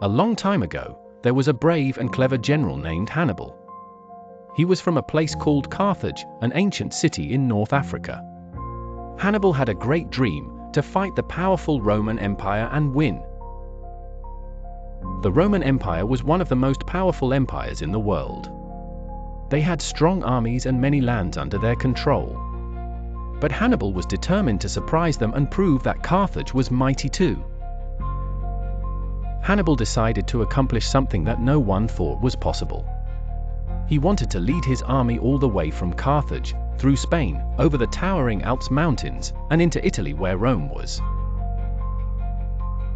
A long time ago, there was a brave and clever general named Hannibal. He was from a place called Carthage, an ancient city in North Africa. Hannibal had a great dream, to fight the powerful Roman Empire and win. The Roman Empire was one of the most powerful empires in the world. They had strong armies and many lands under their control. But Hannibal was determined to surprise them and prove that Carthage was mighty too. Hannibal decided to accomplish something that no one thought was possible. He wanted to lead his army all the way from Carthage, through Spain, over the towering Alps mountains, and into Italy where Rome was.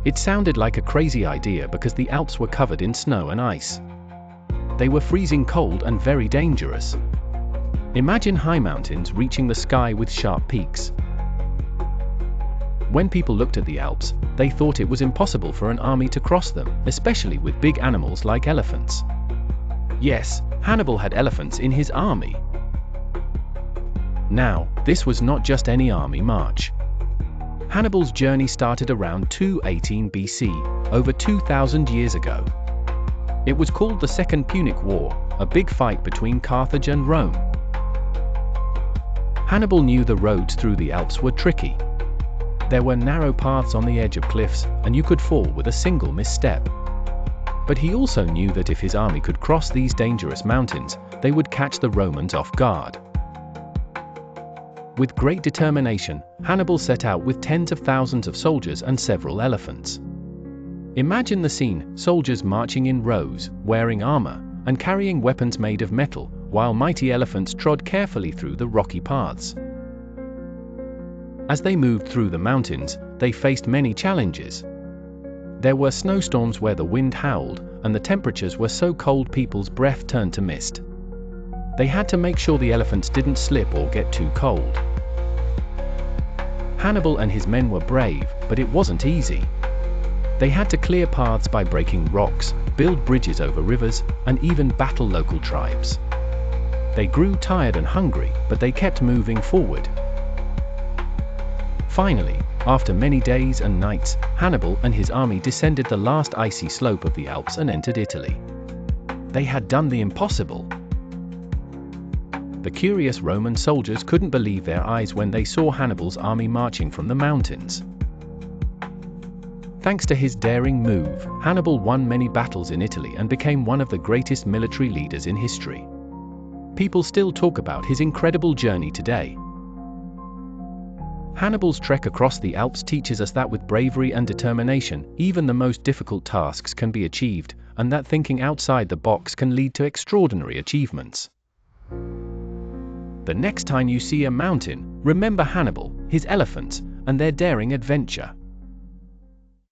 It sounded like a crazy idea because the Alps were covered in snow and ice. They were freezing cold and very dangerous. Imagine high mountains reaching the sky with sharp peaks. When people looked at the Alps, they thought it was impossible for an army to cross them, especially with big animals like elephants. Yes, Hannibal had elephants in his army. Now, this was not just any army march. Hannibal's journey started around 218 BC, over 2,000 years ago. It was called the Second Punic War, a big fight between Carthage and Rome. Hannibal knew the roads through the Alps were tricky. There were narrow paths on the edge of cliffs, and you could fall with a single misstep. But he also knew that if his army could cross these dangerous mountains, they would catch the Romans off guard. With great determination, Hannibal set out with tens of thousands of soldiers and several elephants. Imagine the scene, soldiers marching in rows, wearing armor, and carrying weapons made of metal, while mighty elephants trod carefully through the rocky paths. As they moved through the mountains, they faced many challenges. There were snowstorms where the wind howled, and the temperatures were so cold people's breath turned to mist. They had to make sure the elephants didn't slip or get too cold. Hannibal and his men were brave, but it wasn't easy. They had to clear paths by breaking rocks, build bridges over rivers, and even battle local tribes. They grew tired and hungry, but they kept moving forward. Finally, after many days and nights, Hannibal and his army descended the last icy slope of the Alps and entered Italy. They had done the impossible. The curious Roman soldiers couldn't believe their eyes when they saw Hannibal's army marching from the mountains. Thanks to his daring move, Hannibal won many battles in Italy and became one of the greatest military leaders in history. People still talk about his incredible journey today. Hannibal's trek across the Alps teaches us that with bravery and determination, even the most difficult tasks can be achieved, and that thinking outside the box can lead to extraordinary achievements. The next time you see a mountain, remember Hannibal, his elephants, and their daring adventure.